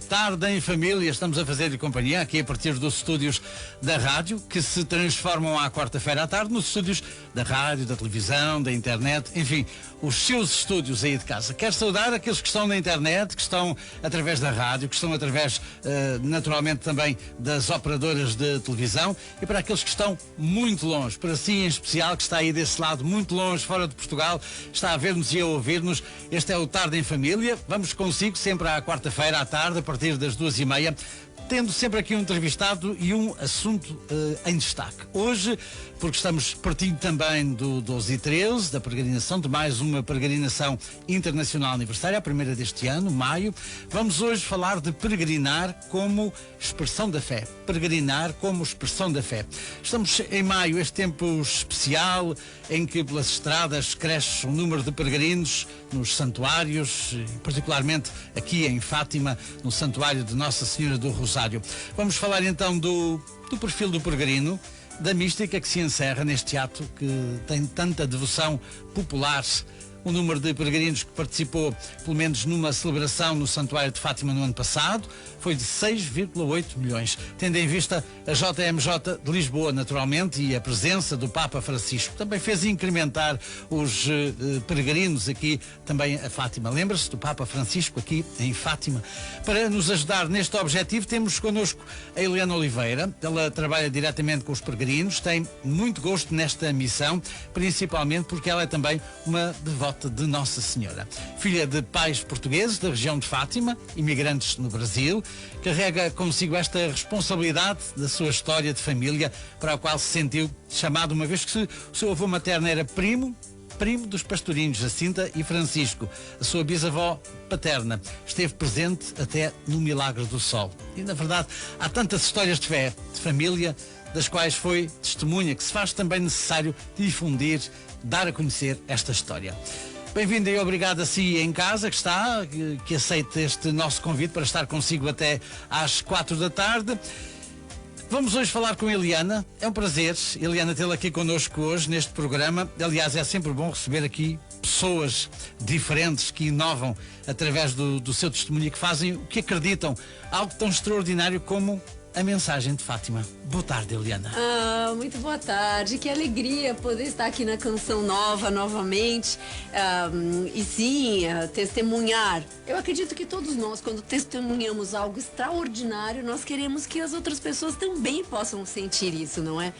Tarde em Família, estamos a fazer-lhe companhia aqui a partir dos estúdios da rádio, que se transformam à quarta-feira à tarde nos estúdios da rádio, da televisão, da internet, enfim, os seus estúdios aí de casa. Quero saudar aqueles que estão na internet, que estão através da rádio, que estão através, naturalmente, também das operadoras de televisão, e para aqueles que estão muito longe, para si em especial, que está aí desse lado, muito longe, fora de Portugal, está a ver-nos e a ouvir-nos. Este é o Tarde em Família. Vamos consigo sempre à quarta-feira à tarde, a partir das 2h30, tendo sempre aqui um entrevistado e um assunto em destaque. Hoje, porque estamos pertinho também do 12/13, da peregrinação, de mais uma peregrinação internacional aniversária, a primeira deste ano, maio, vamos hoje falar de peregrinar como expressão da fé. Peregrinar como expressão da fé. Estamos em maio, este tempo especial, em que pelas estradas cresce o número de peregrinos nos santuários, particularmente aqui em Fátima, no santuário de Nossa Senhora do Rosário. Vamos falar então do perfil do peregrino, da mística que se encerra neste ato que tem tanta devoção popular. O número de peregrinos que participou, pelo menos numa celebração no Santuário de Fátima no ano passado, foi de 6,8 milhões, tendo em vista a JMJ de Lisboa, naturalmente, e a presença do Papa Francisco. Também fez incrementar os peregrinos aqui também a Fátima. Lembra-se do Papa Francisco aqui em Fátima? Para nos ajudar neste objetivo, temos connosco a Eliana Oliveira. Ela trabalha diretamente com os peregrinos, tem muito gosto nesta missão, principalmente porque ela é também uma devota de Nossa Senhora. Filha de pais portugueses da região de Fátima, imigrantes no Brasil, carrega consigo esta responsabilidade da sua história de família, para a qual se sentiu chamado, uma vez que o seu avô materno era primo dos pastorinhos Jacinta e Francisco. A sua bisavó paterna esteve presente até no Milagre do Sol. E, na verdade, há tantas histórias de fé, de família, das quais foi testemunha, que se faz também necessário difundir, dar a conhecer esta história. Bem-vindo e obrigado a si em casa que está, que aceite este nosso convite para estar consigo até às 4 da tarde. Vamos hoje falar com Eliana. É um prazer, Eliana, tê-la aqui connosco hoje neste programa. Aliás, é sempre bom receber aqui pessoas diferentes que inovam através do seu testemunho e que fazem o que acreditam, algo tão extraordinário como a mensagem de Fátima. Boa tarde, Eliana. Muito boa tarde. Que alegria poder estar aqui na Canção Nova novamente. E sim, testemunhar. Eu acredito que todos nós, quando testemunhamos algo extraordinário, nós queremos que as outras pessoas também possam sentir isso, não é?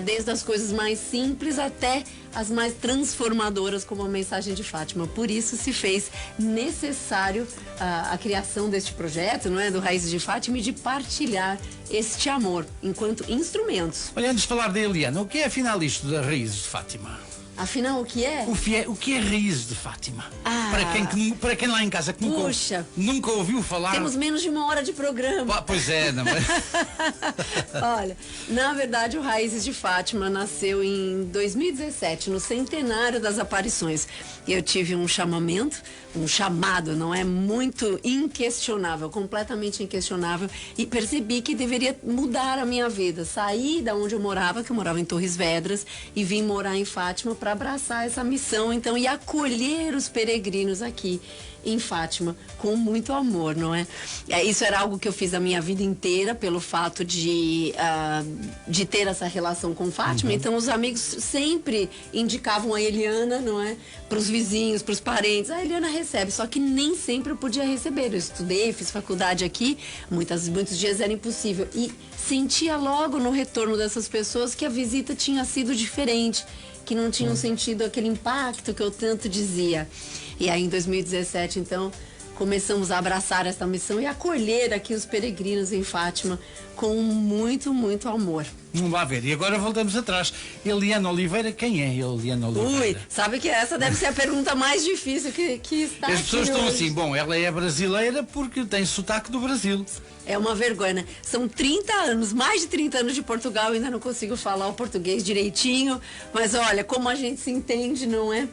Desde as coisas mais simples até as mais transformadoras, como a mensagem de Fátima. Por isso se fez necessário a criação deste projeto, não é? Do Raízes de Fátima, e de partilhar este amor enquanto instrumentos. Olha, antes de falar da Eliana, o que é afinal isto das Raízes de Fátima? Afinal, o que é? O que é Raízes de Fátima? Para quem lá em casa que nunca ouviu falar... Temos menos de 1 hora de programa. Pois é, não é? Olha, na verdade o Raízes de Fátima nasceu em 2017, no centenário das aparições. E eu tive um chamado, não é? Muito inquestionável, completamente inquestionável. E percebi que deveria mudar a minha vida. Saí da onde eu morava, que eu morava em Torres Vedras, e vim morar em Fátima para abraçar essa missão, então, e acolher os peregrinos aqui em Fátima com muito amor, não é? Isso era algo que eu fiz a minha vida inteira, pelo fato de ter essa relação com Fátima. Uhum. Então os amigos sempre indicavam a Eliana, não é? Para os vizinhos, para os parentes. A Eliana recebe, só que nem sempre eu podia receber. Eu estudei, fiz faculdade aqui, muitos dias era impossível. E sentia logo no retorno dessas pessoas que a visita tinha sido diferente, que não tinham sentido aquele impacto que eu tanto dizia. E aí em 2017, então, começamos a abraçar essa missão e acolher aqui os peregrinos em Fátima com muito, muito amor. Vamos lá ver, e agora voltamos atrás. Eliana Oliveira, quem é Eliana Oliveira? Sabe que essa deve ser a pergunta mais difícil que está aqui. As pessoas estão assim, bom, ela é brasileira porque tem sotaque do Brasil. É uma vergonha. São 30 anos, mais de 30 anos de Portugal, ainda não consigo falar o português direitinho, mas olha, como a gente se entende, não é?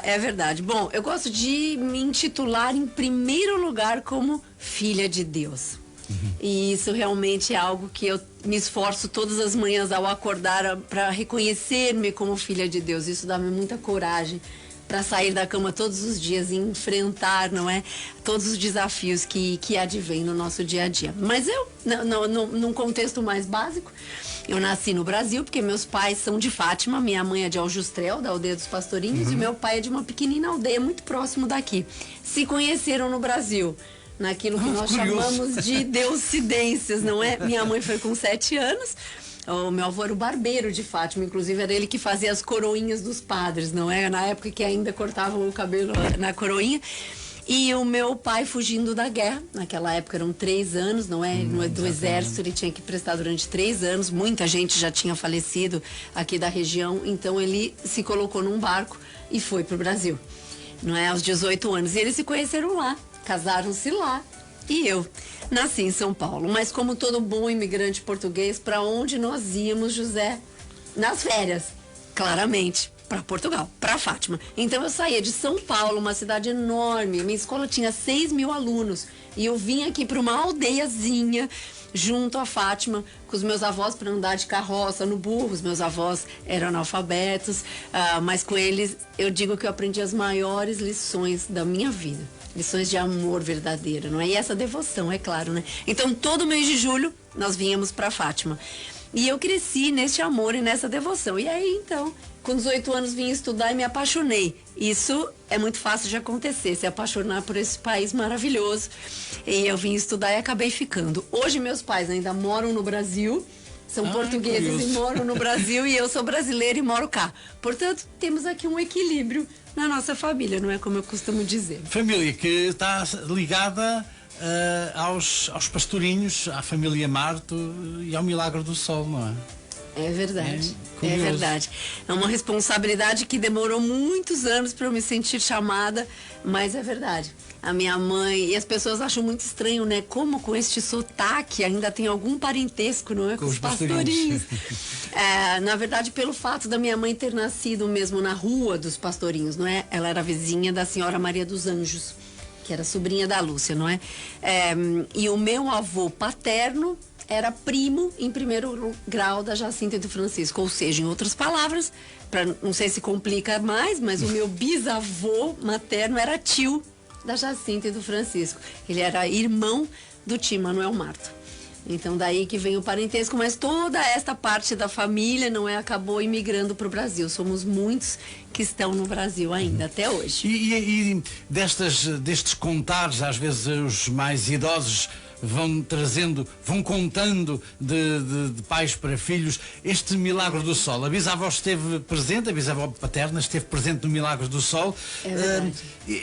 É verdade. Bom, eu gosto de me intitular em primeiro lugar como filha de Deus. Uhum. E isso realmente é algo que eu me esforço todas as manhãs ao acordar para reconhecer-me como filha de Deus. Isso dá-me muita coragem para sair da cama todos os dias e enfrentar, não é? Todos os desafios que advêm no nosso dia a dia. Mas eu, num contexto mais básico, eu nasci no Brasil, porque meus pais são de Fátima, minha mãe é de Aljustrel, da aldeia dos Pastorinhos, e meu pai é de uma pequenina aldeia muito próximo daqui. Se conheceram no Brasil, naquilo que nós chamamos de deucidências, não é? Minha mãe foi com 7 anos. O meu avô era o barbeiro de Fátima, inclusive era ele que fazia as coroinhas dos padres, não é? Na época que ainda cortavam o cabelo na coroinha. E o meu pai fugindo da guerra, naquela época eram 3 anos, não é? Do exército, ele tinha que prestar durante 3 anos, muita gente já tinha falecido aqui da região, então ele se colocou num barco e foi pro Brasil, não é? Aos 18 anos. E eles se conheceram lá, casaram-se lá. E eu nasci em São Paulo, mas como todo bom imigrante português, para onde nós íamos, José? Nas férias, claramente, para Portugal, para Fátima. Então eu saía de São Paulo, uma cidade enorme, minha escola tinha 6.000 alunos, e eu vim aqui para uma aldeiazinha, junto a Fátima, com os meus avós para andar de carroça no burro. Os meus avós eram analfabetos, mas com eles eu digo que eu aprendi as maiores lições da minha vida. Lições de amor verdadeiro, não é? E essa devoção, é claro, né? Então, todo mês de julho, nós vínhamos para Fátima. E eu cresci nesse amor e nessa devoção. E aí, então, com 18 anos, vim estudar e me apaixonei. Isso é muito fácil de acontecer, se apaixonar por esse país maravilhoso. E eu vim estudar e acabei ficando. Hoje, meus pais ainda moram no Brasil. São portugueses curioso. e moram no Brasil, e eu sou brasileira e moro cá. Portanto, temos aqui um equilíbrio na nossa família, não é como eu costumo dizer. Família que está ligada aos pastorinhos, à família Marto e ao Milagre do Sol, não é? É verdade, curioso. verdade. É uma responsabilidade que demorou muitos anos para eu me sentir chamada, mas é verdade. A minha mãe, e as pessoas acham muito estranho, né? Como com este sotaque ainda tem algum parentesco, não é? Com os pastorinhos. Na verdade, pelo fato da minha mãe ter nascido mesmo na rua dos pastorinhos, não é? Ela era vizinha da senhora Maria dos Anjos, que era sobrinha da Lúcia, não é? E o meu avô paterno era primo em primeiro grau da Jacinta e do Francisco, ou seja, em outras palavras, não sei se complica mais, mas o meu bisavô materno era tio da Jacinta e do Francisco. Ele era irmão do tio Manuel Marto. Então daí que vem o parentesco, mas toda esta parte da família, não é, acabou imigrando para o Brasil. Somos muitos que estão no Brasil ainda, até hoje. E destes contares, às vezes os mais idosos vão trazendo, vão contando de pais para filhos este Milagre do Sol. A bisavó esteve presente, a bisavó paterna esteve presente no Milagre do Sol. É verdade.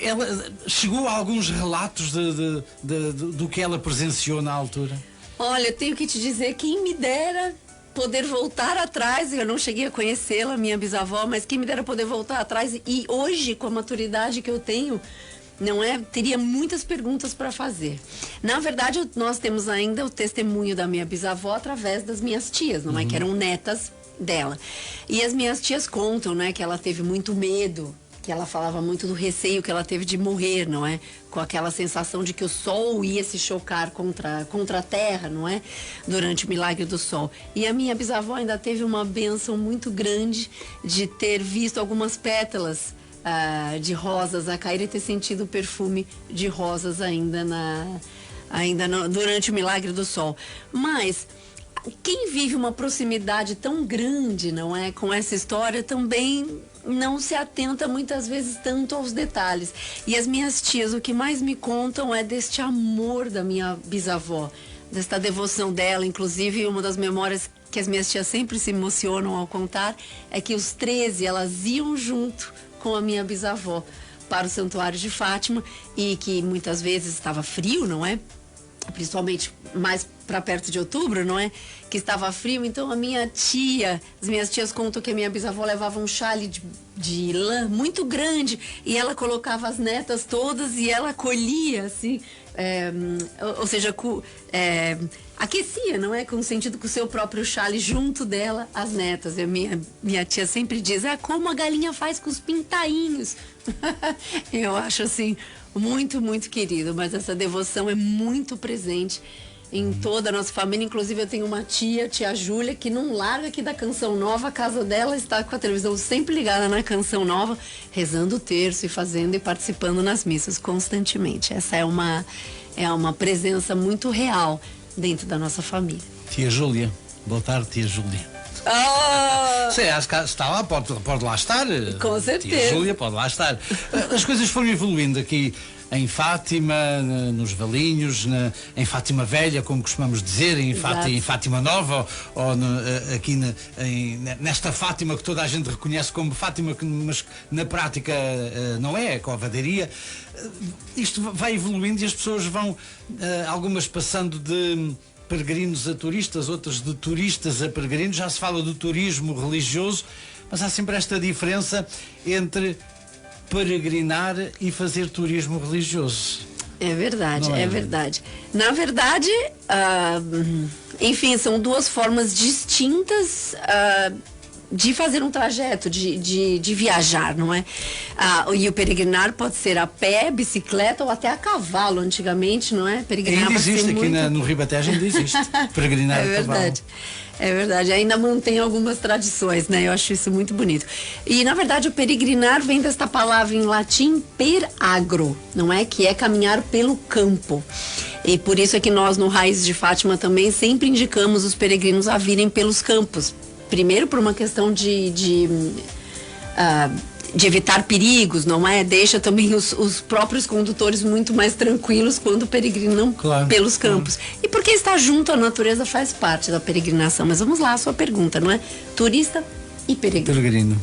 Ela chegou a alguns relatos do que ela presenciou na altura? Olha, eu tenho que te dizer, quem me dera poder voltar atrás. Eu não cheguei a conhecê-la, minha bisavó, mas quem me dera poder voltar atrás. E hoje, com a maturidade que eu tenho, não é? Teria muitas perguntas para fazer. Na verdade, nós temos ainda o testemunho da minha bisavó através das minhas tias, não é? Que eram netas dela. E as minhas tias contam, né, que ela teve muito medo, que ela falava muito do receio que ela teve de morrer, não é? Com aquela sensação de que o sol ia se chocar contra a terra, não é? Durante o Milagre do Sol. E a minha bisavó ainda teve uma bênção muito grande de ter visto algumas pétalas de rosas a cair e ter sentido o perfume de rosas durante o Milagre do Sol. Mas quem vive uma proximidade tão grande, não é, com essa história, também não se atenta muitas vezes tanto aos detalhes. E as minhas tias, o que mais me contam é deste amor da minha bisavó, desta devoção dela. Inclusive, uma das memórias que as minhas tias sempre se emocionam ao contar é que os 13 elas iam junto com a minha bisavó para o Santuário de Fátima, e que muitas vezes estava frio, não é? Principalmente mais para perto de outubro, não é? Que estava frio. Então as minhas tias contam que a minha bisavó levava um chale de lã muito grande e ela colocava as netas todas e ela colhia assim, ou seja, aquecia, não é? Com o sentido com o seu próprio chale junto dela, as netas. E a minha tia sempre diz, como a galinha faz com os pintainhos. Eu acho assim muito, muito querido, mas essa devoção é muito presente em toda a nossa família. Inclusive eu tenho uma tia Júlia, que não larga aqui da Canção Nova. A casa dela está com a televisão sempre ligada na Canção Nova, rezando o terço e fazendo e participando nas missas constantemente. Essa é uma presença muito real dentro da nossa família. Tia Júlia, boa tarde, tia Júlia. Sim, acho que está lá, pode lá estar. Com certeza. Tia Júlia pode lá estar. As coisas foram evoluindo aqui em Fátima, nos Valinhos, em Fátima Velha, como costumamos dizer, em Fátima Nova, ou aqui nesta Fátima que toda a gente reconhece como Fátima, mas na prática não é, a Covadaria. Isto vai evoluindo e as pessoas vão, algumas passando de peregrinos a turistas, outras de turistas a peregrinos. Já se fala do turismo religioso, mas há sempre esta diferença entre peregrinar e fazer turismo religioso. É verdade, é verdade. Na verdade, enfim, são duas formas distintas de fazer um trajeto, de viajar, não é? E o peregrinar pode ser a pé, bicicleta ou até a cavalo, antigamente, não é? Peregrinar ainda existe aqui no Ribatejo, ainda existe. Peregrinar a cavalo. É verdade, ainda mantém algumas tradições, né? Eu acho isso muito bonito. E, na verdade, o peregrinar vem desta palavra em latim per agro, não é? Que é caminhar pelo campo. E por isso é que nós, no Raízes de Fátima, também sempre indicamos os peregrinos a virem pelos campos. Primeiro, por uma questão de evitar perigos, não é? Deixa também os próprios condutores muito mais tranquilos quando peregrinam pelos campos. E porque estar junto à natureza faz parte da peregrinação. Mas vamos lá, a sua pergunta, não é? Turista e peregrino.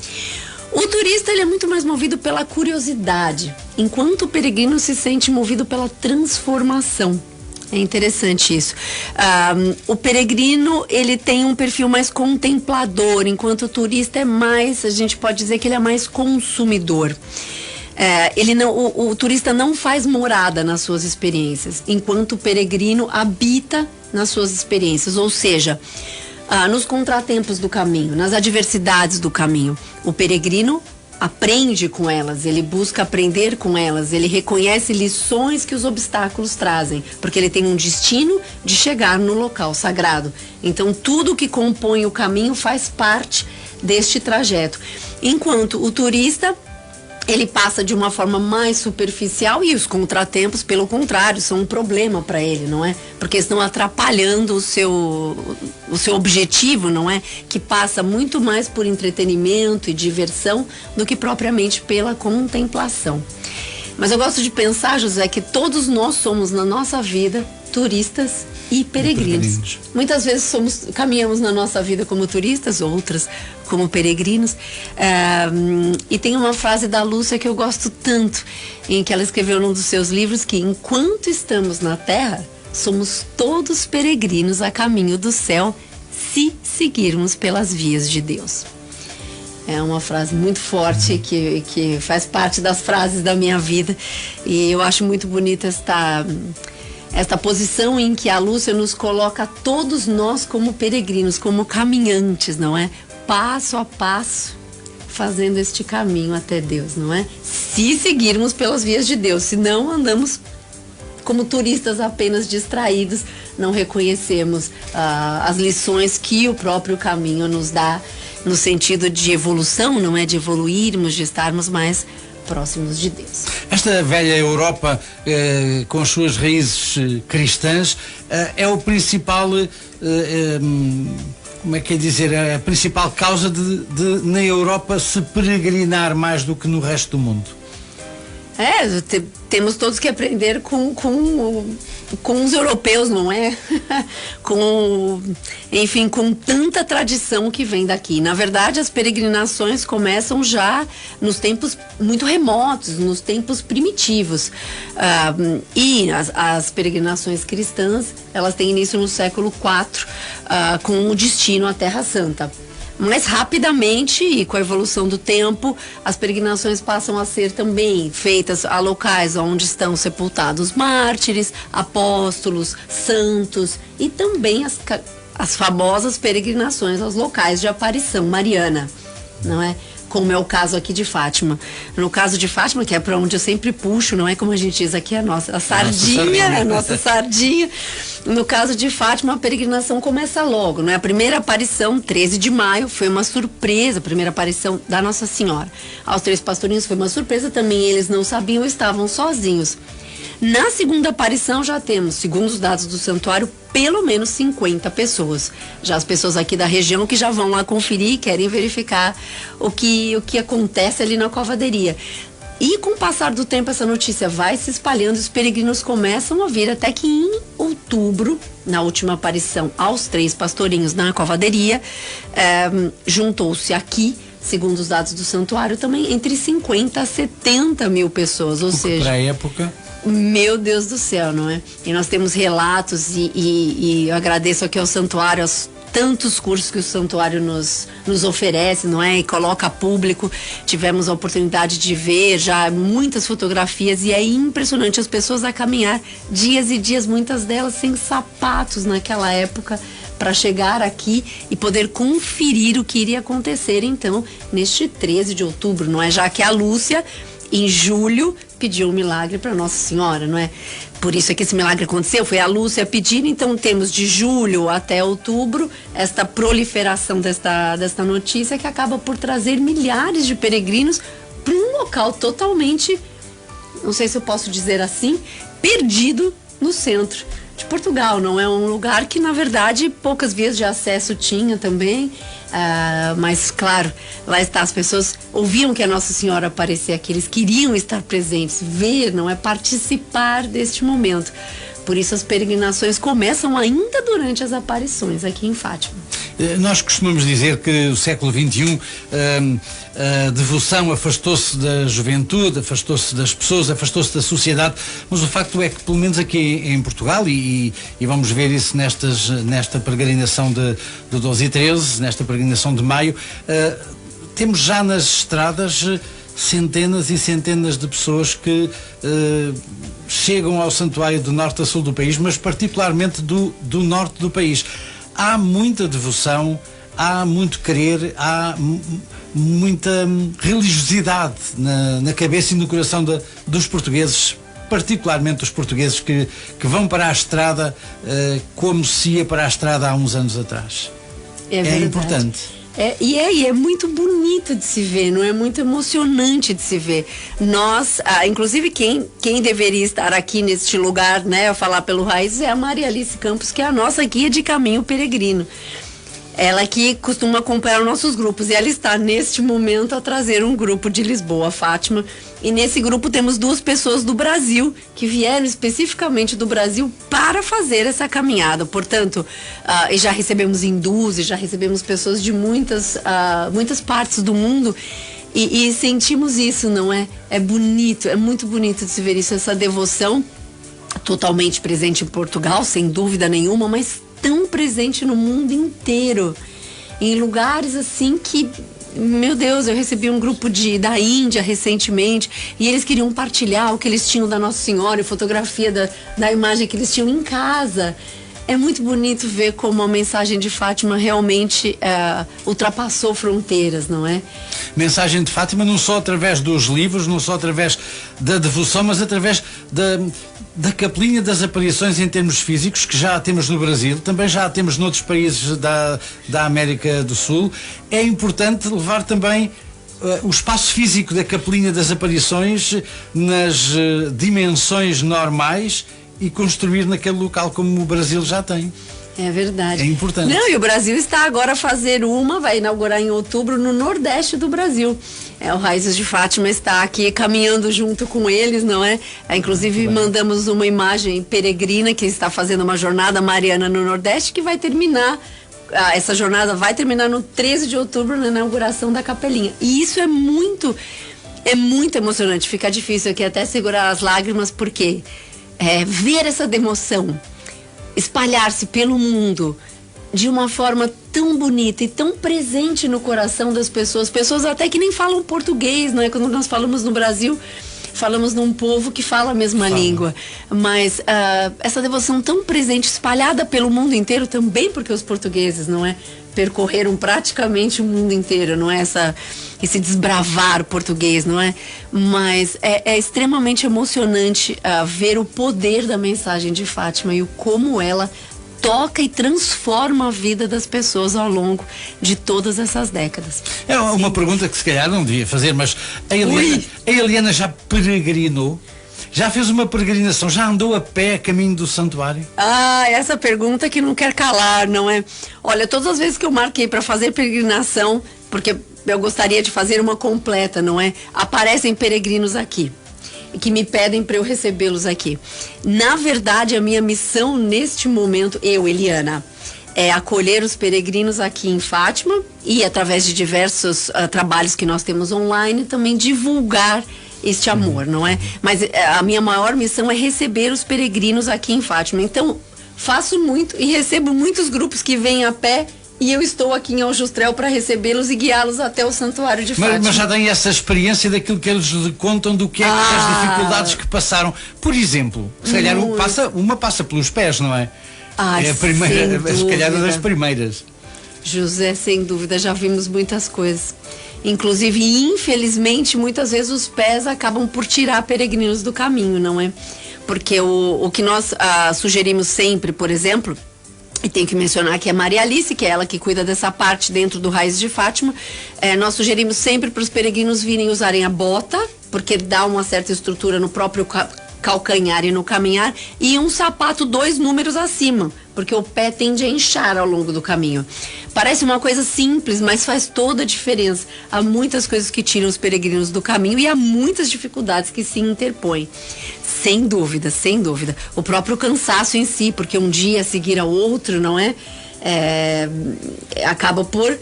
O turista, ele é muito mais movido pela curiosidade, enquanto o peregrino se sente movido pela transformação. É interessante isso. O peregrino, ele tem um perfil mais contemplador, enquanto o turista é mais, a gente pode dizer que ele é mais consumidor. O turista não faz morada nas suas experiências, enquanto o peregrino habita nas suas experiências, ou seja, nos contratempos do caminho, nas adversidades do caminho. O peregrino aprende com elas, ele busca aprender com elas, ele reconhece lições que os obstáculos trazem, porque ele tem um destino de chegar no local sagrado. Então, tudo que compõe o caminho faz parte deste trajeto. Enquanto o turista, ele passa de uma forma mais superficial e os contratempos, pelo contrário, são um problema para ele, não é? Porque estão atrapalhando o seu objetivo, não é? Que passa muito mais por entretenimento e diversão do que propriamente pela contemplação. Mas eu gosto de pensar, José, que todos nós somos na nossa vida turistas e peregrinos. Muitas vezes caminhamos na nossa vida como turistas, outras como peregrinos. E tem uma frase da Lúcia que eu gosto tanto, em que ela escreveu num dos seus livros, que enquanto estamos na terra, somos todos peregrinos a caminho do céu, se seguirmos pelas vias de Deus. É uma frase muito forte que faz parte das frases da minha vida, e eu acho muito bonita esta posição em que a Lúcia nos coloca todos nós como peregrinos, como caminhantes, não é? Passo a passo, fazendo este caminho até Deus, não é? Se seguirmos pelas vias de Deus, se não andamos como turistas apenas distraídos, não reconhecemos as lições que o próprio caminho nos dá, no sentido de evolução, não é? De evoluirmos, de estarmos mais próximos de Deus. Esta velha Europa, com as suas raízes cristãs, é o principal, como é que é dizer, a principal causa de na Europa se peregrinar mais do que no resto do mundo. Temos todos que aprender com os europeus, não é? Enfim, com tanta tradição que vem daqui. Na verdade, as peregrinações começam já nos tempos muito remotos, nos tempos primitivos. E as peregrinações cristãs, elas têm início no século IV, com o destino à Terra Santa. Mas rapidamente, e com a evolução do tempo, as peregrinações passam a ser também feitas a locais onde estão sepultados mártires, apóstolos, santos, e também as famosas peregrinações aos locais de aparição mariana, não é? como é o caso aqui de Fátima. No caso de Fátima, que é para onde eu sempre puxo, não é como a gente diz aqui, a nossa sardinha. No caso de Fátima, a peregrinação começa logo, não é? A primeira aparição, 13 de maio, foi uma surpresa, a primeira aparição da Nossa Senhora. Aos 3 pastorinhos foi uma surpresa, também eles não sabiam, estavam sozinhos. Na segunda aparição já temos, segundo os dados do santuário, pelo menos 50 pessoas. Já as pessoas aqui da região que já vão lá conferir, querem verificar o que acontece ali na covaderia. E com o passar do tempo essa notícia vai se espalhando, os peregrinos começam a vir, até que em outubro, na última aparição aos 3 pastorinhos na covaderia, juntou-se aqui, segundo os dados do santuário, também entre 50 a 70 mil pessoas, ou seja... Para a época... Meu Deus do céu, não é? E nós temos relatos e eu agradeço aqui ao santuário, aos tantos cursos que o santuário nos oferece, não é? E coloca a público. Tivemos a oportunidade de ver já muitas fotografias e é impressionante as pessoas a caminhar dias e dias, muitas delas sem sapatos naquela época, para chegar aqui e poder conferir o que iria acontecer, então, neste 13 de outubro, não é? Já que a Lúcia, em julho, pediu um milagre para Nossa Senhora, não é? Por isso é que esse milagre aconteceu, foi a Lúcia pedindo, então temos de julho até outubro esta proliferação desta notícia que acaba por trazer milhares de peregrinos para um local totalmente, não sei se eu posso dizer assim, perdido no centro de Portugal, não é? Um lugar que, na verdade, poucas vias de acesso tinha também, mas, claro, lá está, as pessoas ouviam que a Nossa Senhora aparecia aqui, eles queriam estar presentes, ver, não é? Participar deste momento. Por isso as peregrinações começam ainda durante as aparições aqui em Fátima. Nós costumamos dizer que o século XXI, a devoção afastou-se da juventude, afastou-se das pessoas, afastou-se da sociedade, mas o facto é que, pelo menos aqui em Portugal, e vamos ver isso nesta peregrinação de 12 e 13, nesta peregrinação de maio, temos já nas estradas centenas e centenas de pessoas que chegam ao santuário do norte a sul do país, mas particularmente do norte do país. Há muita devoção, há muito querer, há muita religiosidade na cabeça e no coração dos portugueses, particularmente os portugueses que vão para a estrada como se ia para a estrada há uns anos atrás. É importante. É muito bonito de se ver, não é? Muito emocionante de se ver. Nós, inclusive quem deveria estar aqui neste lugar, né, a falar pelo Raízes, é a Maria Alice Campos, que é a nossa guia de caminho peregrino. Ela que costuma acompanhar os nossos grupos e ela está neste momento a trazer um grupo de Lisboa, Fátima. E nesse grupo temos 2 pessoas do Brasil que vieram especificamente do Brasil para fazer essa caminhada. Portanto, e já recebemos hindus, e já recebemos pessoas de muitas partes do mundo e sentimos isso, não é? É bonito, é muito bonito de se ver isso, essa devoção totalmente presente em Portugal, sem dúvida nenhuma, mas tão presente no mundo inteiro, em lugares assim que, meu Deus, eu recebi um grupo da Índia recentemente e eles queriam partilhar o que eles tinham da Nossa Senhora e fotografia da imagem que eles tinham em casa. É muito bonito ver como a mensagem de Fátima realmente ultrapassou fronteiras, não é? Mensagem de Fátima não só através dos livros, não só através da devoção, mas através da capelinha das aparições em termos físicos, que já a temos no Brasil, também já a temos noutros países da América do Sul. É importante levar também o espaço físico da capelinha das aparições nas dimensões normais e construir naquele local como o Brasil já tem. É verdade. É importante. Não, e o Brasil está agora a fazer vai inaugurar em outubro no Nordeste do Brasil. O Raízes de Fátima está aqui caminhando junto com eles, não é? Inclusive mandamos uma imagem peregrina que está fazendo uma jornada mariana no Nordeste que vai terminar. Essa jornada vai terminar no 13 de outubro na inauguração da capelinha. E isso é muito emocionante. Fica difícil aqui até segurar as lágrimas porque ver essa devoção espalhar-se pelo mundo de uma forma tão bonita e tão presente no coração das pessoas até que nem falam português, não é? Quando nós falamos no Brasil, falamos num povo que fala a mesma língua, mas essa devoção tão presente, espalhada pelo mundo inteiro também, porque os portugueses, não é? percorreram praticamente o mundo inteiro, não é? Esse desbravar português, não é? Mas é extremamente emocionante ver o poder da mensagem de Fátima e o como ela toca e transforma a vida das pessoas ao longo de todas essas décadas. É uma pergunta que se calhar não devia fazer, mas a Eliana já peregrinou? Já fez uma peregrinação? Já andou a pé a caminho do santuário? Essa pergunta que não quer calar, não é? Olha, todas as vezes que eu marquei para fazer peregrinação, porque eu gostaria de fazer uma completa, não é? Aparecem peregrinos aqui que me pedem para eu recebê-los aqui. Na verdade, a minha missão neste momento, Eliana, é acolher os peregrinos aqui em Fátima e, através de diversos trabalhos que nós temos online, também divulgar este amor, não é? Mas a minha maior missão é receber os peregrinos aqui em Fátima. Então, faço muito e recebo muitos grupos que vêm a pé e eu estou aqui em Aljustrel para recebê-los e guiá-los até o Santuário de Fátima. Mas já tem essa experiência daquilo que eles contam, do que é as dificuldades que passaram. Por exemplo, se calhar uma passa pelos pés, não é? É a primeira, se calhar uma das primeiras. José, sem dúvida, já vimos muitas coisas. Inclusive, infelizmente, muitas vezes os pés acabam por tirar peregrinos do caminho, não é? Porque o que nós sugerimos sempre, por exemplo, e tenho que mencionar que é Maria Alice, que é ela que cuida dessa parte dentro do Raízes de Fátima. Nós sugerimos sempre para os peregrinos virem usarem a bota, porque dá uma certa estrutura no próprio calcanhar e no caminhar, e um sapato 2 números acima, porque o pé tende a inchar ao longo do caminho. Parece uma coisa simples, mas faz toda a diferença. Há muitas coisas que tiram os peregrinos do caminho e há muitas dificuldades que se interpõem. Sem dúvida, sem dúvida. O próprio cansaço em si, porque um dia seguir ao outro, não é? Acaba por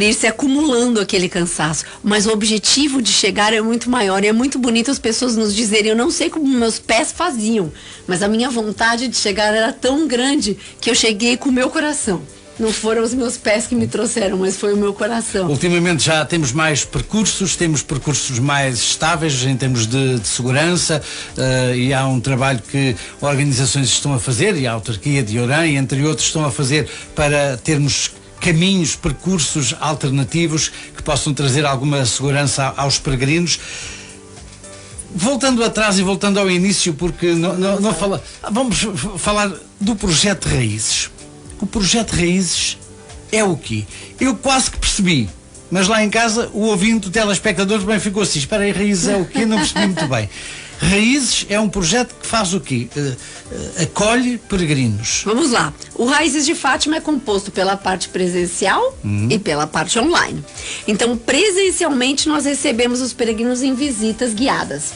ir se acumulando aquele cansaço. Mas o objetivo de chegar é muito maior. E é muito bonito as pessoas nos dizerem, eu não sei como meus pés faziam, mas a minha vontade de chegar era tão grande que eu cheguei com o meu coração. Não foram os meus pés que me trouxeram, mas foi o meu coração. Ultimamente já temos mais percursos, temos percursos mais estáveis em termos de segurança, e há um trabalho que organizações estão a fazer, e a autarquia de Orem, entre outros, estão a fazer para termos caminhos, percursos alternativos que possam trazer alguma segurança aos peregrinos. Voltando atrás e voltando ao início, porque vamos falar do projeto Raízes. O projeto Raízes é o quê? Eu quase que percebi, mas lá em casa o ouvinte, o telespectador também ficou assim, espera aí, Raízes é o quê? Não percebi muito bem. Raízes é um projeto que faz o quê? Acolhe peregrinos. Vamos lá. O Raízes de Fátima é composto pela parte presencial e pela parte online. Então, presencialmente, nós recebemos os peregrinos em visitas guiadas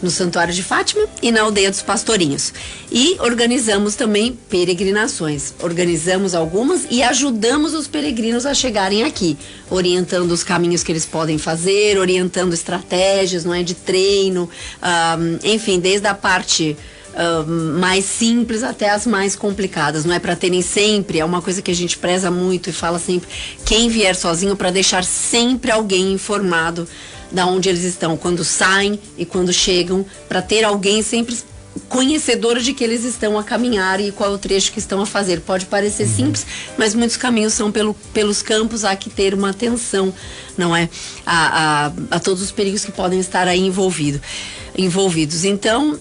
no Santuário de Fátima e na Aldeia dos Pastorinhos. E organizamos também peregrinações. Organizamos algumas e ajudamos os peregrinos a chegarem aqui, orientando os caminhos que eles podem fazer, orientando estratégias, não é, de treino, enfim, desde a parte mais simples até as mais complicadas, não é, para terem sempre, é uma coisa que a gente preza muito e fala sempre, quem vier sozinho, para deixar sempre alguém informado da onde eles estão, quando saem e quando chegam, para ter alguém sempre conhecedor de que eles estão a caminhar e qual é o trecho que estão a fazer. Pode parecer simples, mas muitos caminhos são pelos campos, há que ter uma atenção, não é? A todos os perigos que podem estar aí envolvidos. Então,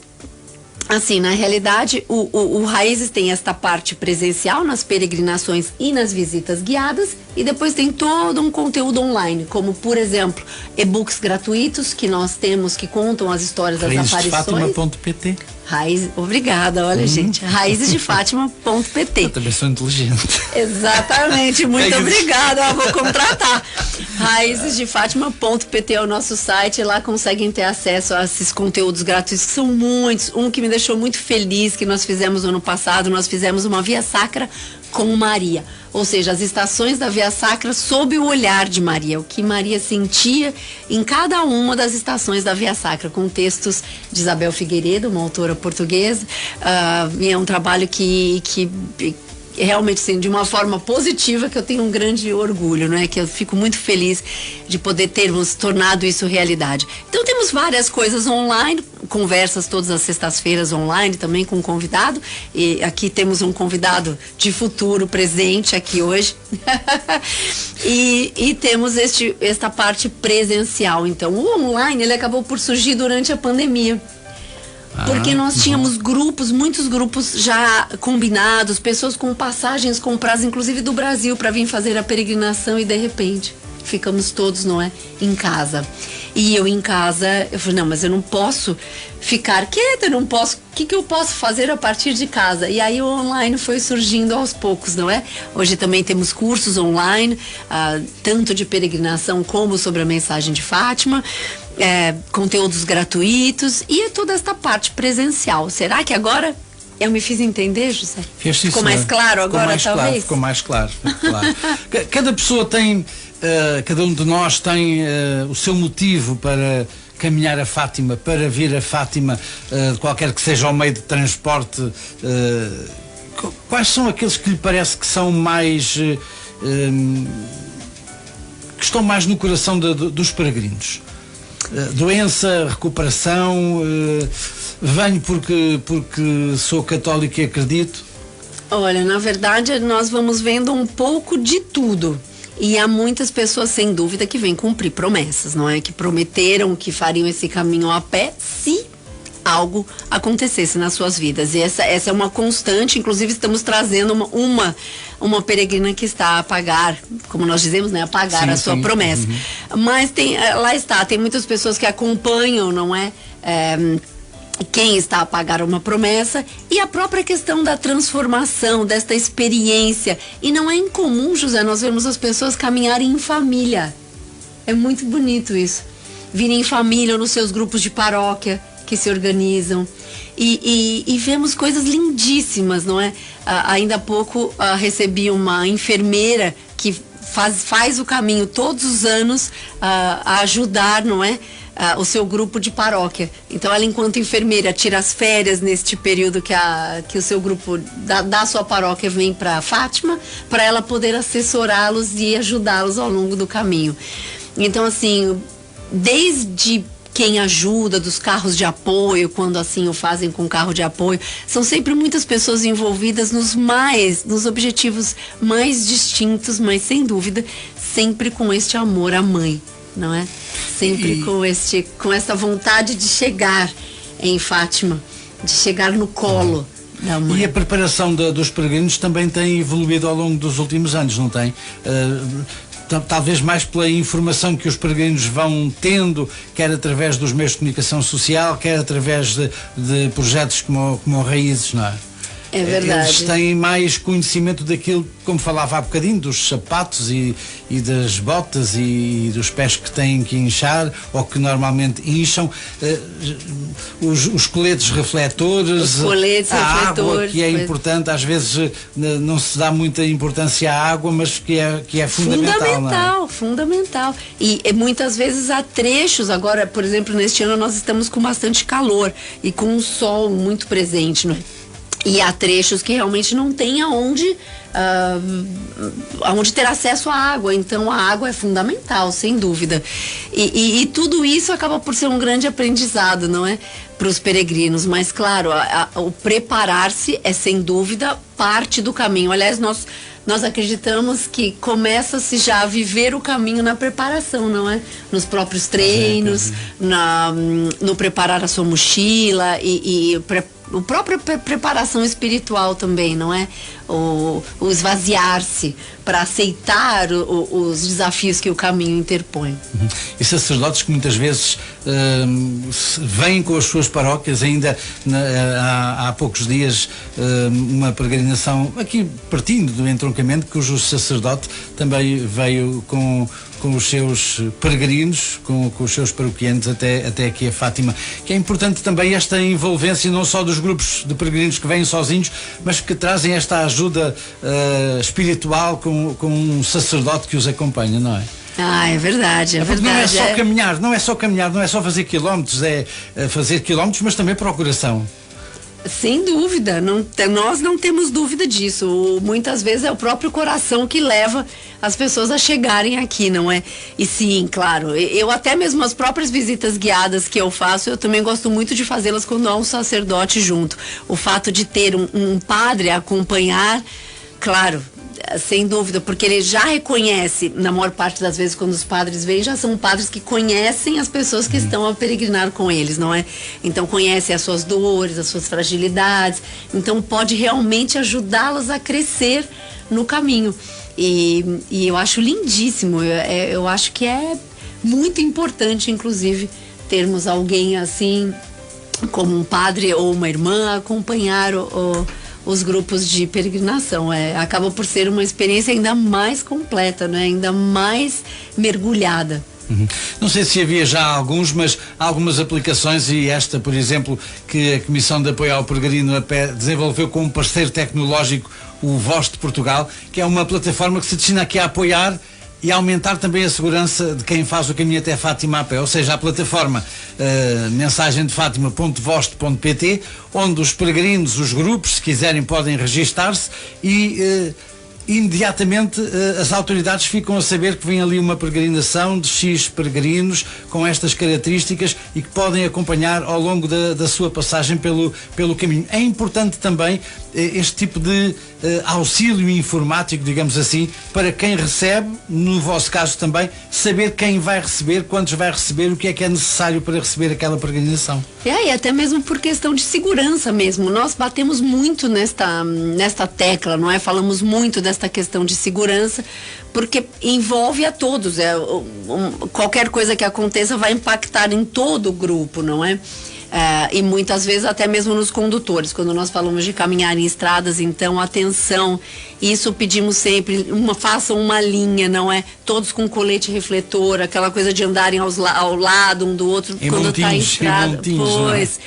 assim, na realidade, o Raízes tem esta parte presencial nas peregrinações e nas visitas guiadas, e depois tem todo um conteúdo online, como, por exemplo, e-books gratuitos que nós temos que contam as histórias das aparições. Raízesdefátima.pt. Obrigada, olha, gente, raízesdefátima.pt. Eu também sou inteligente. Exatamente, muito obrigada, vou contratar. Raízesdefátima.pt é o nosso site, lá conseguem ter acesso a esses conteúdos gratuitos, que são muitos. Um que me deixou muito feliz, que nós fizemos no ano passado, nós fizemos uma Via Sacra com Maria, ou seja, as estações da Via Sacra sob o olhar de Maria, o que Maria sentia em cada uma das estações da Via Sacra, com textos de Isabel Figueiredo, uma autora portuguesa, e é um trabalho que realmente assim, de uma forma positiva, que eu tenho um grande orgulho, né? Que eu fico muito feliz de poder termos tornado isso realidade. Então temos várias coisas online, conversas todas as sextas-feiras online também com um convidado, e aqui temos um convidado de futuro presente aqui hoje. e temos esta parte presencial. Então o online ele acabou por surgir durante a pandemia. Porque nós tínhamos grupos, muitos grupos já combinados, pessoas com passagens compradas, inclusive do Brasil, para vir fazer a peregrinação, e de repente ficamos todos, não é, em casa. E eu em casa, eu falei, não, mas eu não posso ficar quieta, eu não posso, o que eu posso fazer a partir de casa? E aí o online foi surgindo aos poucos, não é? Hoje também temos cursos online, tanto de peregrinação como sobre a mensagem de Fátima, conteúdos gratuitos e toda esta parte presencial. Será que agora eu me fiz entender, José? Ficou mais claro agora, talvez? Ficou mais claro. Cada pessoa tem, cada um de nós tem o seu motivo para caminhar a Fátima, para vir a Fátima, qualquer que seja o meio de transporte. Quais são aqueles que lhe parece que são mais... que estão mais no coração dos peregrinos? Doença, recuperação, venho porque sou católico e acredito? Olha, na verdade nós vamos vendo um pouco de tudo. E há muitas pessoas, sem dúvida, que vêm cumprir promessas, não é? Que prometeram que fariam esse caminho a pé se algo acontecesse nas suas vidas. E essa é uma constante, inclusive estamos trazendo uma peregrina que está a pagar, como nós dizemos, né? A pagar a sua promessa. Mas tem muitas pessoas que acompanham, não é? Quem está a pagar uma promessa, e a própria questão da transformação, desta experiência. E não é incomum, José, nós vemos as pessoas caminharem em família. É muito bonito isso. Virem em família ou nos seus grupos de paróquia que se organizam. E vemos coisas lindíssimas, não é? Ainda há pouco recebi uma enfermeira que faz o caminho todos os anos a ajudar, não é? O seu grupo de paróquia. Então ela, enquanto enfermeira, tira as férias neste período que o seu grupo da sua paróquia vem para Fátima, para ela poder assessorá-los e ajudá-los ao longo do caminho. Então, assim, desde quem ajuda, dos carros de apoio, quando assim o fazem com carro de apoio, são sempre muitas pessoas envolvidas nos objetivos mais distintos, mas sem dúvida sempre com este amor à mãe, não é? Sempre com essa vontade de chegar em Fátima, de chegar no colo da mãe. E a preparação dos peregrinos também tem evoluído ao longo dos últimos anos, não tem? Talvez mais pela informação que os peregrinos vão tendo, quer através dos meios de comunicação social, quer através de projetos como o Raízes, não é? É verdade. Eles têm mais conhecimento daquilo, como falava há bocadinho, dos sapatos e das botas e dos pés que têm que inchar, ou que normalmente incham, os coletes refletores, a água, que é importante. Às vezes não se dá muita importância à água, mas que é fundamental. Fundamental, fundamental. E muitas vezes há trechos, agora, por exemplo, neste ano nós estamos com bastante calor e com um sol muito presente, não é? E há trechos que realmente não tem aonde ter acesso à água. Então a água é fundamental, sem dúvida. E tudo isso acaba por ser um grande aprendizado, não é? Para os peregrinos. Mas claro, o preparar-se é sem dúvida parte do caminho. Aliás, nós acreditamos que começa-se já a viver o caminho na preparação, não é? Nos próprios treinos, no preparar a sua mochila a própria preparação espiritual também, não é? O esvaziar-se para aceitar os desafios que o caminho interpõe. E sacerdotes que muitas vezes vêm com as suas paróquias, ainda há poucos dias uma peregrinação aqui pertinho do entroncamento, cujo sacerdote também veio com os seus peregrinos, com os seus paroquianos até aqui a Fátima, que é importante também esta envolvência não só dos grupos de peregrinos que vêm sozinhos, mas que trazem esta ajuda espiritual com um sacerdote que os acompanha, não é? É verdade, é verdade. Não é só caminhar, não é só fazer quilómetros, é fazer quilómetros, mas também para o coração. Sem dúvida, nós não temos dúvida disso. Muitas vezes é o próprio coração que leva as pessoas a chegarem aqui, não é? E sim, claro, eu até mesmo as próprias visitas guiadas que eu faço, eu também gosto muito de fazê-las quando há um sacerdote junto. O fato de ter um padre a acompanhar, claro, sem dúvida, porque ele já reconhece, na maior parte das vezes quando os padres vêm, já são padres que conhecem as pessoas que estão a peregrinar com eles, não é? Então conhecem as suas dores, as suas fragilidades, então pode realmente ajudá-las a crescer no caminho. E eu acho lindíssimo, eu acho que é muito importante, inclusive, termos alguém assim, como um padre ou uma irmã, a acompanhar os grupos de peregrinação. Acaba por ser uma experiência ainda mais completa, né? Ainda mais mergulhada. Não sei se havia já alguns, mas há algumas aplicações, e esta, por exemplo, que a Comissão de Apoio ao Peregrino a Pé desenvolveu com um parceiro tecnológico, o Voz de Portugal, que é uma plataforma que se destina aqui a apoiar e aumentar também a segurança de quem faz o caminho até Fátima a pé, ou seja, a plataforma mensagemdefátima.voste.pt, onde os peregrinos, os grupos, se quiserem, podem registar-se e imediatamente as autoridades ficam a saber que vem ali uma peregrinação de X peregrinos com estas características e que podem acompanhar ao longo da sua passagem pelo caminho. É importante também este tipo de auxílio informático, digamos assim, para quem recebe, no vosso caso também, saber quem vai receber, quantos vai receber, o que é necessário para receber aquela peregrinação. E até mesmo por questão de segurança mesmo. Nós batemos muito nesta tecla, não é? Falamos muito desta questão de segurança, porque envolve a todos. Qualquer coisa que aconteça vai impactar em todo o grupo, não é? E muitas vezes até mesmo nos condutores, quando nós falamos de caminhar em estradas, então atenção, isso pedimos sempre, façam uma linha, não é? Todos com colete refletor, aquela coisa de andarem ao lado um do outro quando está em estrada. Pois,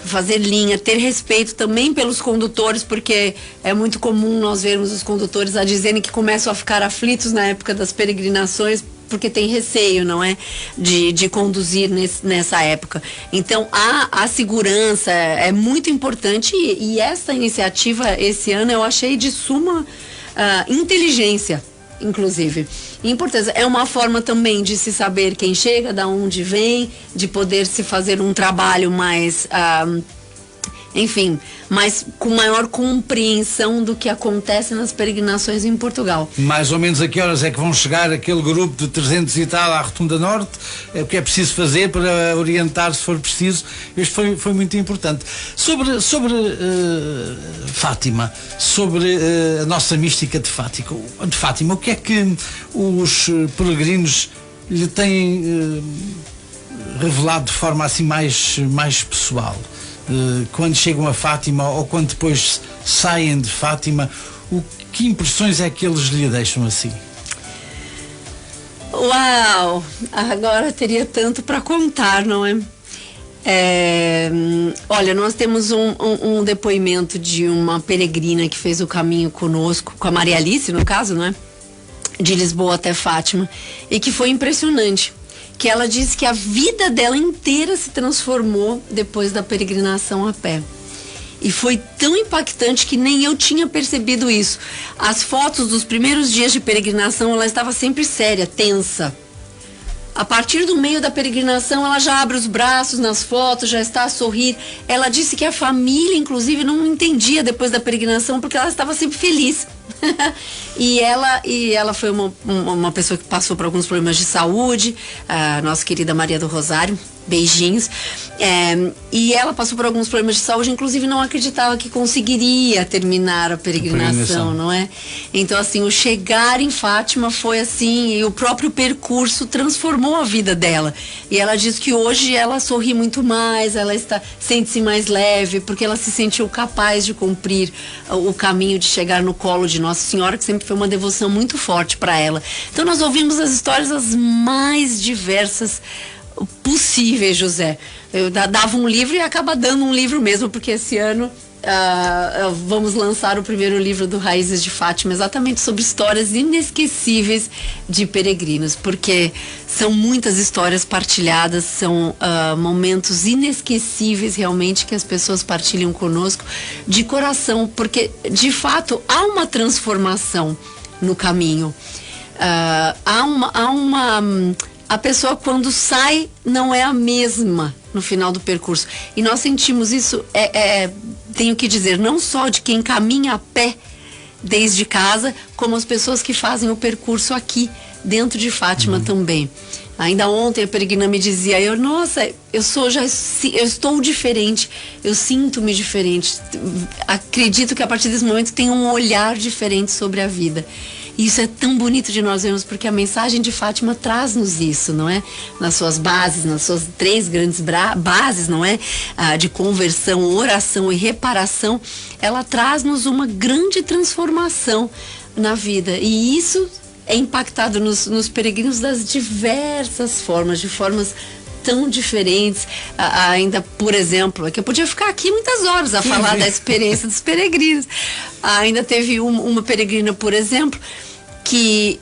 fazer linha, ter respeito também pelos condutores, porque é muito comum nós vermos os condutores a dizerem que começam a ficar aflitos na época das peregrinações, porque tem receio, não é? De conduzir nessa época. Então, a segurança é muito importante e essa iniciativa, esse ano, eu achei de suma inteligência, inclusive. Importância. É uma forma também de se saber quem chega, da onde vem, de poder se fazer um trabalho mais... enfim, mas com maior compreensão do que acontece nas peregrinações em Portugal. Mais ou menos a que horas é que vão chegar aquele grupo de 300 e tal à Rotunda Norte? O que é preciso fazer para orientar, se for preciso? Isto foi muito importante. Sobre Fátima, sobre a nossa mística de Fátima, o que é que os peregrinos lhe têm revelado de forma assim mais pessoal? Quando chegam a Fátima ou quando depois saem de Fátima, que impressões é que eles lhe deixam assim? Uau! Agora teria tanto para contar, não é? Olha, nós temos um depoimento de uma peregrina que fez o caminho conosco, com a Maria Alice, no caso, não é? De Lisboa até Fátima, e que foi impressionante. Que ela disse que a vida dela inteira se transformou depois da peregrinação a pé. E foi tão impactante que nem eu tinha percebido isso. As fotos dos primeiros dias de peregrinação, ela estava sempre séria, tensa. A partir do meio da peregrinação, ela já abre os braços nas fotos, já está a sorrir. Ela disse que a família, inclusive, não entendia depois da peregrinação, porque ela estava sempre feliz. E ela foi uma pessoa que passou por alguns problemas de saúde, a nossa querida Maria do Rosário, beijinhos. E ela passou por alguns problemas de saúde, inclusive não acreditava que conseguiria terminar a peregrinação, não é? Então, assim, o chegar em Fátima foi assim, e o próprio percurso transformou a vida dela. E ela diz que hoje ela sorri muito mais, ela sente-se mais leve, porque ela se sentiu capaz de cumprir o caminho de chegar no colo de Nossa Senhora, que sempre foi uma devoção muito forte para ela. Então, nós ouvimos as histórias as mais diversas possíveis, José. Eu dava um livro e acaba dando um livro mesmo, porque esse ano vamos lançar o primeiro livro do Raízes de Fátima, exatamente sobre histórias inesquecíveis de peregrinos, porque são muitas histórias partilhadas, são momentos inesquecíveis realmente que as pessoas partilham conosco de coração, porque de fato há uma transformação no caminho. A pessoa quando sai não é a mesma no final do percurso. E nós sentimos isso, tenho que dizer, não só de quem caminha a pé desde casa, como as pessoas que fazem o percurso aqui dentro de Fátima também. Ainda ontem a peregrina me dizia, eu estou diferente, eu sinto-me diferente. Acredito que a partir desse momento tem um olhar diferente sobre a vida. E isso é tão bonito de nós vermos, porque a mensagem de Fátima traz-nos isso, não é? Nas suas bases, nas suas 3 grandes bases, não é? De conversão, oração e reparação, ela traz-nos uma grande transformação na vida. E isso é impactado nos peregrinos das diversas formas, de formas tão diferentes. Ainda, por exemplo, é que eu podia ficar aqui muitas horas a falar da experiência dos peregrinos. Ainda teve uma peregrina, por exemplo, que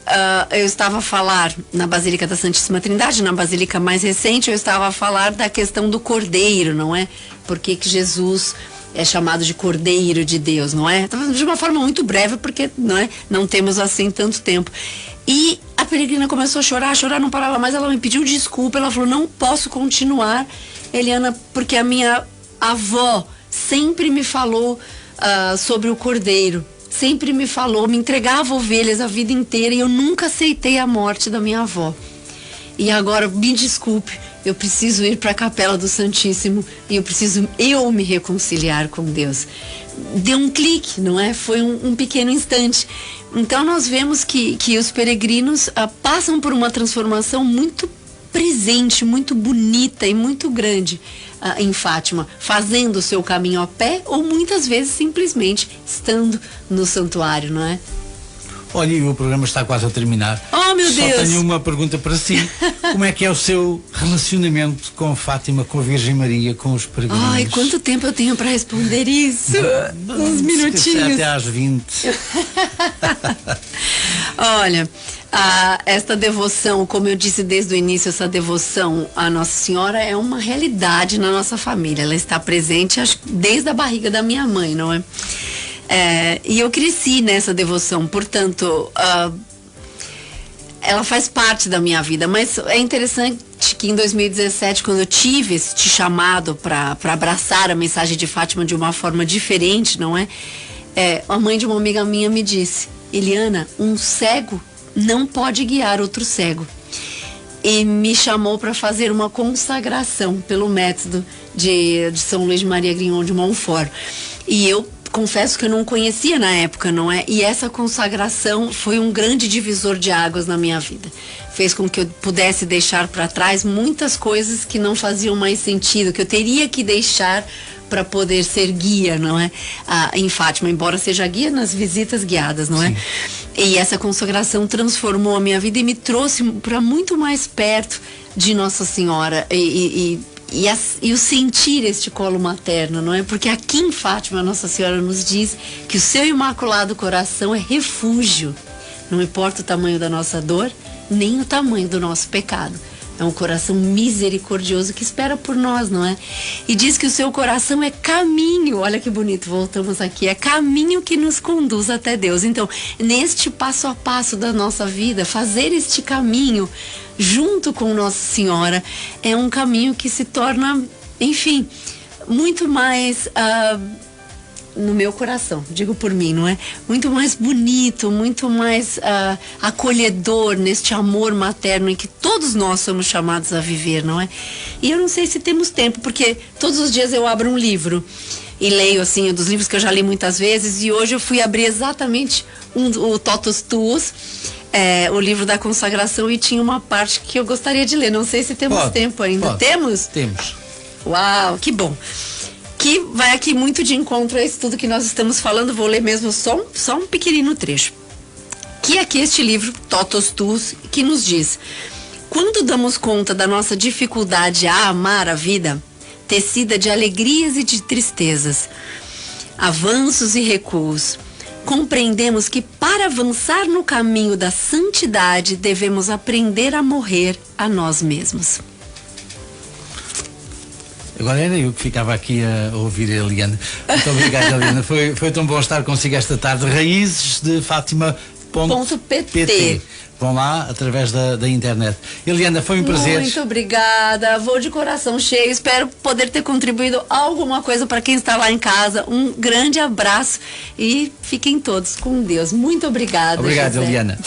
eu estava a falar na Basílica da Santíssima Trindade, na Basílica mais recente, eu estava a falar da questão do Cordeiro, não é? Por que Jesus é chamado de Cordeiro de Deus, não é? De uma forma muito breve, porque não temos assim tanto tempo. E a peregrina começou a chorar, não parava mais, ela me pediu desculpa, ela falou, não posso continuar, Eliana, porque a minha avó sempre me falou sobre o Cordeiro, sempre me falou, me entregava ovelhas a vida inteira e eu nunca aceitei a morte da minha avó. E agora, me desculpe, eu preciso ir para a Capela do Santíssimo e eu preciso me reconciliar com Deus. Deu um clique, não é? Foi um pequeno instante. Então nós vemos que os peregrinos passam por uma transformação muito presente, muito bonita e muito grande em Fátima, fazendo o seu caminho a pé ou muitas vezes simplesmente estando no santuário, não é? Olha, e o programa está quase a terminar. Oh, meu Deus! Só tenho uma pergunta para si. Como é que é o seu relacionamento com Fátima, com a Virgem Maria, com os peregrinos? Ai, quanto tempo eu tenho para responder isso? Uns minutinhos. Até às 20. Olha, esta devoção, como eu disse desde o início, essa devoção à Nossa Senhora é uma realidade na nossa família. Ela está presente desde a barriga da minha mãe, não é? E eu cresci nessa devoção, portanto, ela faz parte da minha vida. Mas é interessante que em 2017, quando eu tive este chamado para abraçar a mensagem de Fátima de uma forma diferente, não é? A mãe de uma amiga minha me disse, Eliana, um cego não pode guiar outro cego. E me chamou para fazer uma consagração pelo método de São Luís de Maria Grignon de Montfort. E eu confesso que eu não conhecia na época, não é? E essa consagração foi um grande divisor de águas na minha vida. Fez com que eu pudesse deixar para trás muitas coisas que não faziam mais sentido, que eu teria que deixar para poder ser guia, não é? Em Fátima, embora seja guia nas visitas guiadas, não é? Sim. E essa consagração transformou a minha vida e me trouxe para muito mais perto de Nossa Senhora e o sentir este colo materno, não é? Porque aqui em Fátima, Nossa Senhora nos diz que o seu imaculado coração é refúgio. Não importa o tamanho da nossa dor, nem o tamanho do nosso pecado. É um coração misericordioso que espera por nós, não é? E diz que o seu coração é caminho. Olha que bonito, voltamos aqui. É caminho que nos conduz até Deus. Então, neste passo a passo da nossa vida, fazer este caminho junto com Nossa Senhora é um caminho que se torna, enfim, muito mais no meu coração, digo por mim, não é? Muito mais bonito, muito mais acolhedor neste amor materno em que todos nós somos chamados a viver, não é? E eu não sei se temos tempo, porque todos os dias eu abro um livro e leio, assim, dos livros que eu já li muitas vezes, e hoje eu fui abrir exatamente o Totus Tuus, o livro da consagração, e tinha uma parte que eu gostaria de ler. Não sei se temos tempo ainda. Temos? Temos. Uau, que bom. Que vai aqui muito de encontro a isso tudo que nós estamos falando. Vou ler mesmo só um pequenino trecho. Que é aqui este livro, Totus Tuus, que nos diz: quando damos conta da nossa dificuldade a amar a vida, tecida de alegrias e de tristezas, avanços e recuos. Compreendemos que para avançar no caminho da santidade, devemos aprender a morrer a nós mesmos. Agora era eu que ficava aqui a ouvir a Eliana. Muito obrigado, Eliana. Foi tão bom estar consigo esta tarde. Raízes de Fátima.pt. Vão lá através da internet. Eliana, foi um prazer. Muito obrigada. Vou de coração cheio. Espero poder ter contribuído alguma coisa para quem está lá em casa. Um grande abraço e fiquem todos com Deus. Muito obrigada. Obrigado, José. Eliana.